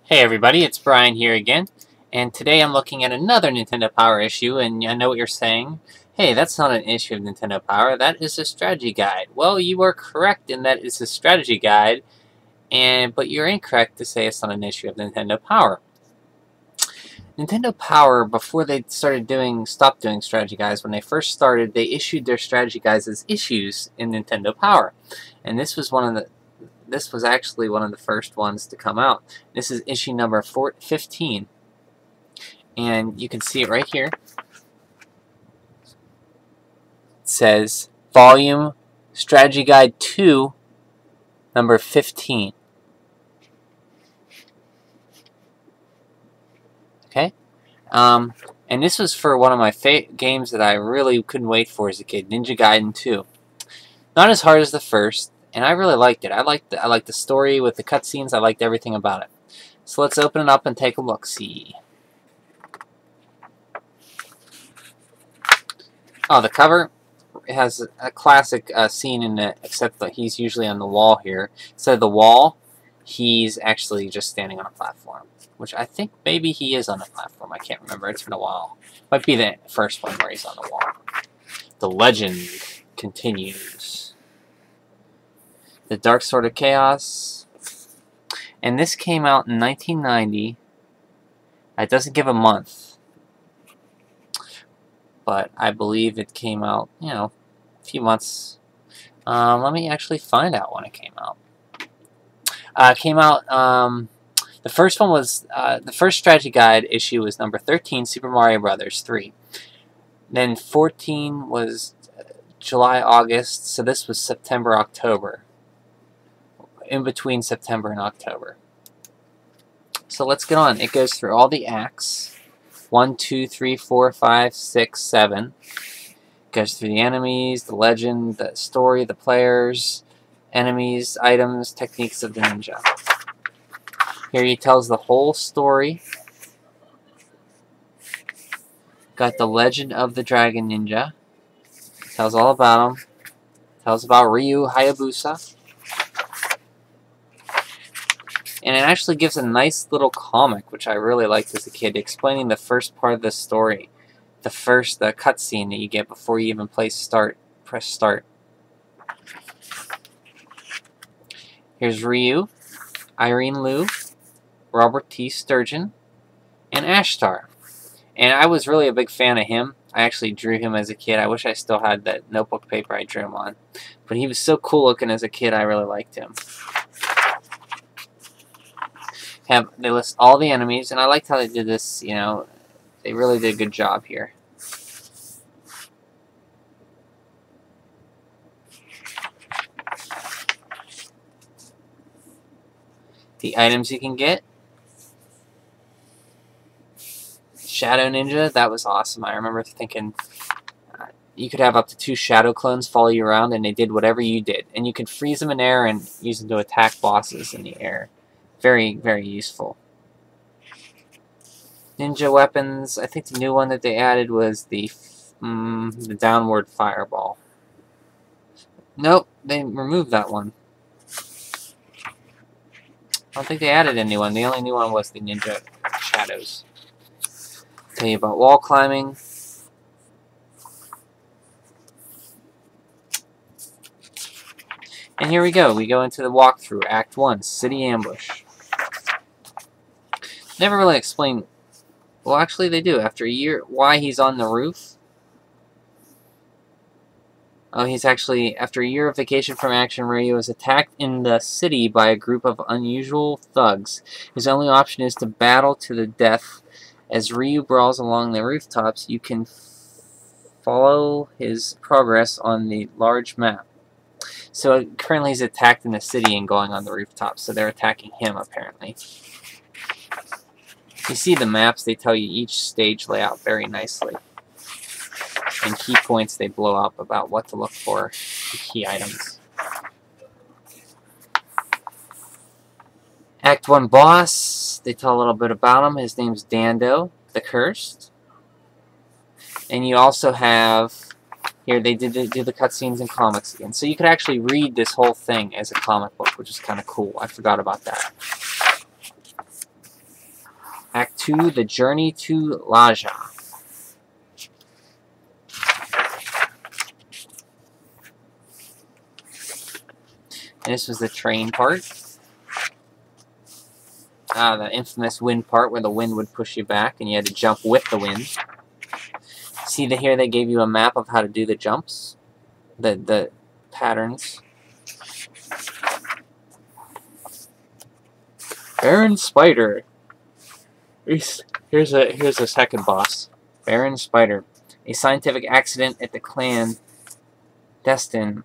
Hey everybody, it's Brian here again, and today I'm looking at another Nintendo Power issue, and I know what you're saying. Hey, that's not an issue of Nintendo Power, that is a strategy guide. Well, you are correct in that it's a strategy guide, but you're incorrect to say it's not an issue of Nintendo Power. Nintendo Power, before they stopped doing strategy guides, when they first started, they issued their strategy guides as issues in Nintendo Power. And this was actually one of the first ones to come out. This is issue number 15. And you can see it right here. It says Volume Strategy Guide 2, number 15. Okay? And this was for one of my games that I really couldn't wait for as a kid, Ninja Gaiden 2. Not as hard as the first, and I really liked it. I liked the story with the cutscenes. I liked everything about it. So let's open it up and take a look-see. Oh, the cover has a classic scene in it, except that he's usually on the wall here. Instead of the wall, he's actually just standing on a platform, which I think maybe he is on a platform. I can't remember. It's been a while. Might be the first one where he's on the wall. The legend continues. The Dark Sword of Chaos. And this came out in 1990. It doesn't give a month, but I believe it came out, a few months. Let me actually find out when it came out. The first one was, the first strategy guide issue was number 13, Super Mario Brothers 3. Then 14 was July, August, so this was September, October. In between September and October. So let's get on. It goes through all the acts. 1, 2, 3, 4, 5, 6, 7. It goes through the enemies, the legend, the story, the players, enemies, items, techniques of the ninja. Here he tells the whole story. Got the legend of the dragon ninja. Tells all about him. Tells about Ryu Hayabusa. And it actually gives a nice little comic, which I really liked as a kid, explaining the first part of the story. The cutscene that you get before you even press start. Here's Ryu, Irene Liu, Robert T. Sturgeon, and Ashtar. And I was really a big fan of him. I actually drew him as a kid. I wish I still had that notebook paper I drew him on. But he was so cool looking as a kid, I really liked him. They list all the enemies, and I liked how they did this, they really did a good job here. The items you can get. Shadow Ninja, that was awesome. I remember thinking you could have up to 2 shadow clones follow you around, and they did whatever you did. And you could freeze them in air and use them to attack bosses in the air. Very, very useful. Ninja weapons. I think the new one that they added was the downward fireball. Nope, they removed that one. I don't think they added a new one. The only new one was the Ninja Shadows. Tell you about wall climbing. And here we go. We go into the walkthrough. Act 1, City Ambush. Never really explain. Well, actually they do. After a year, why he's on the roof. Oh, he's actually, after a year of vacation from action, Ryu was attacked in the city by a group of unusual thugs. His only option is to battle to the death. As Ryu brawls along the rooftops, you can follow his progress on the large map. So currently he's attacked in the city and going on the rooftops, so they're attacking him apparently. You see the maps, they tell you each stage layout very nicely. And key points they blow up about what to look for, the key items. Act 1 boss, they tell a little bit about him. His name's Dando, the Cursed. And you also have, here they do the cutscenes and comics again. So you could actually read this whole thing as a comic book, which is kind of cool. I forgot about that. Act 2, The Journey to Laja. And this was the train part. The infamous wind part where the wind would push you back and you had to jump with the wind. See here they gave you a map of how to do the jumps, the patterns. Baron Spider. Here's a second boss. Baron Spider. A scientific accident at the clan Destin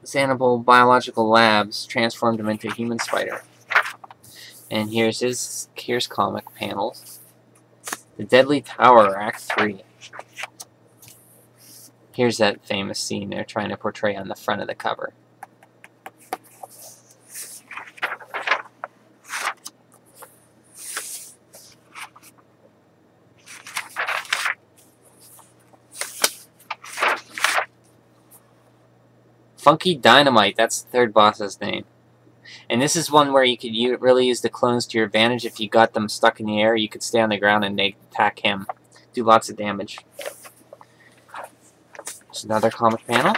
Xanable Biological Labs transformed him into a human spider. And here's comic panels. The Deadly Tower, Act 3. Here's that famous scene they're trying to portray on the front of the cover. Funky Dynamite, that's the third boss's name. And this is one where you could really use the clones to your advantage. If you got them stuck in the air, you could stay on the ground and they attack him. Do lots of damage. There's another comic panel.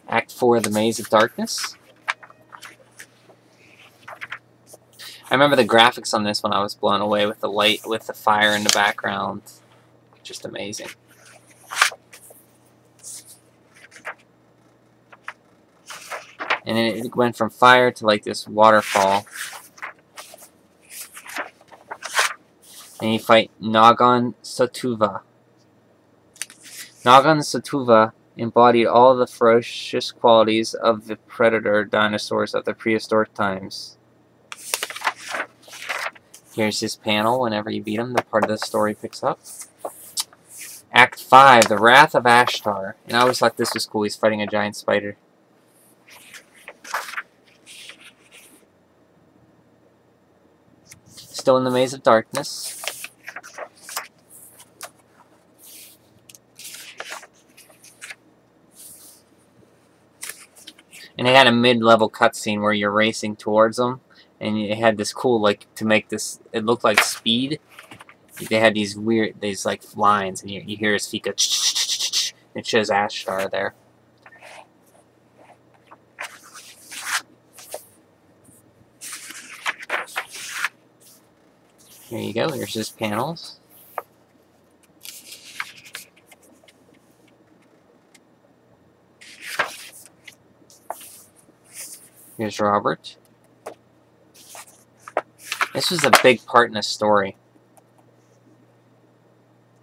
Act 4, The Maze of Darkness. I remember the graphics on this one. I was blown away with the light, with the fire in the background. Just amazing. And it went from fire to like this waterfall. And you fight Nagan Satuva. Nagan Satuva embodied all the ferocious qualities of the predator dinosaurs of the prehistoric times. Here's his panel whenever you beat him. The part of the story picks up. Act 5, The Wrath of Ashtar. And I always thought this was cool. He's fighting a giant spider. Still in the Maze of Darkness. And it had a mid-level cutscene where you're racing towards them, and it had this cool, like, to make this, it looked like speed. They had these weird, like lines, and you hear his feet go. It shows Ashtar there. Here you go, here's his panels. Here's Robert. This was a big part in the story.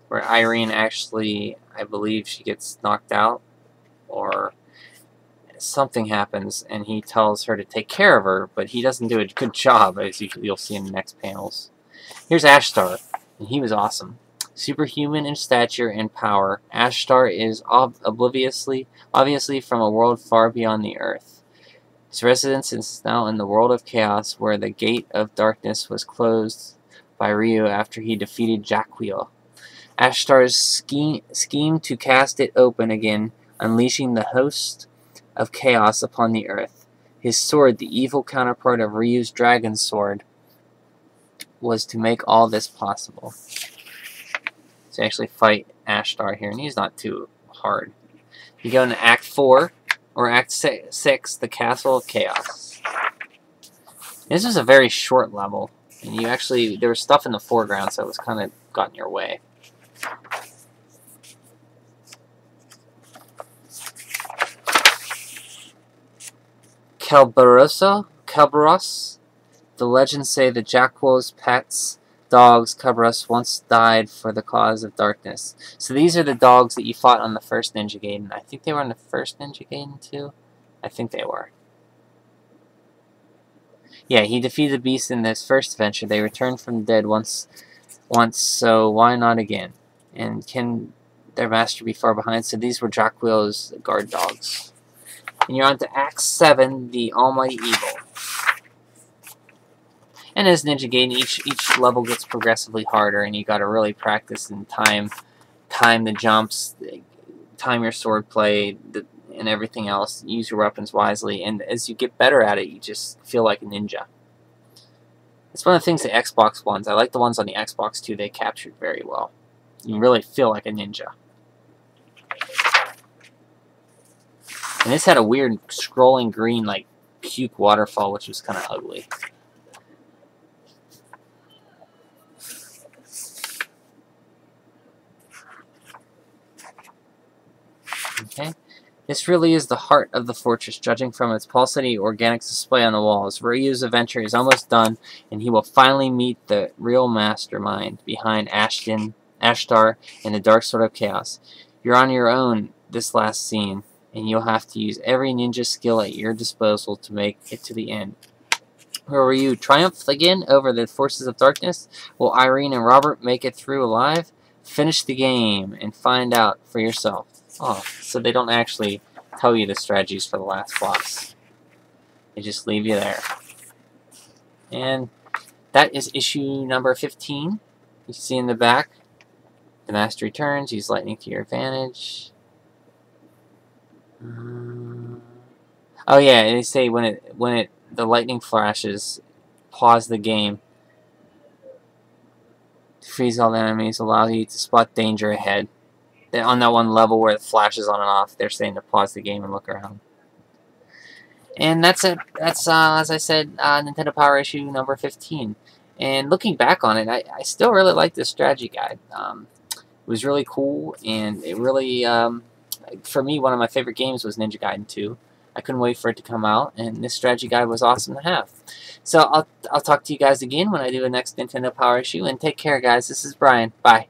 Where Irene actually, I believe she gets knocked out. Or something happens and he tells her to take care of her. But he doesn't do a good job, as you'll see in the next panels. Here's Ashtar, and he was awesome. Superhuman in stature and power, Ashtar is obviously from a world far beyond the Earth. His residence is now in the world of chaos, where the gate of darkness was closed by Ryu after he defeated Jackal. Ashtar's scheme to cast it open again, unleashing the host of chaos upon the Earth. His sword, the evil counterpart of Ryu's dragon sword, was to make all this possible. To actually fight Ashtar here, and he's not too hard. You go into Act 4, or Act 6, The Castle of Chaos. This is a very short level, and you actually, there was stuff in the foreground, so it was kind of got in your way. Kerberos. The legends say the Jackals' pets, dogs, Kerberos, once died for the cause of darkness. So these are the dogs that you fought on the first Ninja Gaiden. I think they were on the first Ninja Gaiden too. I think they were. Yeah, he defeated the beast in this first adventure. They returned from the dead once, so why not again? And can their master be far behind? So these were Jackal's guard dogs. And you're on to Act 7, The Almighty Evil. And as Ninja Gaiden, each level gets progressively harder, and you got to really practice and time the jumps, time your sword play, and everything else. Use your weapons wisely, and as you get better at it, you just feel like a ninja. It's one of the things the Xbox ones. I like the ones on the Xbox too. They captured very well. You really feel like a ninja. And this had a weird scrolling green, like puke waterfall, which was kind of ugly. Okay. This really is the heart of the fortress, judging from its pulsating organics display on the walls. Ryu's adventure is almost done, and he will finally meet the real mastermind behind Ashtar and the Dark Sword of Chaos. You're on your own this last scene, and you'll have to use every ninja skill at your disposal to make it to the end. Will Ryu triumph again over the forces of darkness? Will Irene and Robert make it through alive? Finish the game and find out for yourself. Oh, so they don't actually tell you the strategies for the last boss. They just leave you there. And that is issue number 15. You see in the back, the master returns, use lightning to your advantage. Oh yeah, they say when the lightning flashes, pause the game. Freeze all the enemies, allow you to spot danger ahead. On that one level where it flashes on and off, they're saying to pause the game and look around. And that's it. That's, as I said, Nintendo Power issue number 15. And looking back on it, I still really like this strategy guide. It was really cool, and it really, for me, one of my favorite games was Ninja Gaiden 2. I couldn't wait for it to come out, and this strategy guide was awesome to have. So I'll talk to you guys again when I do the next Nintendo Power issue, and take care, guys. This is Brian. Bye.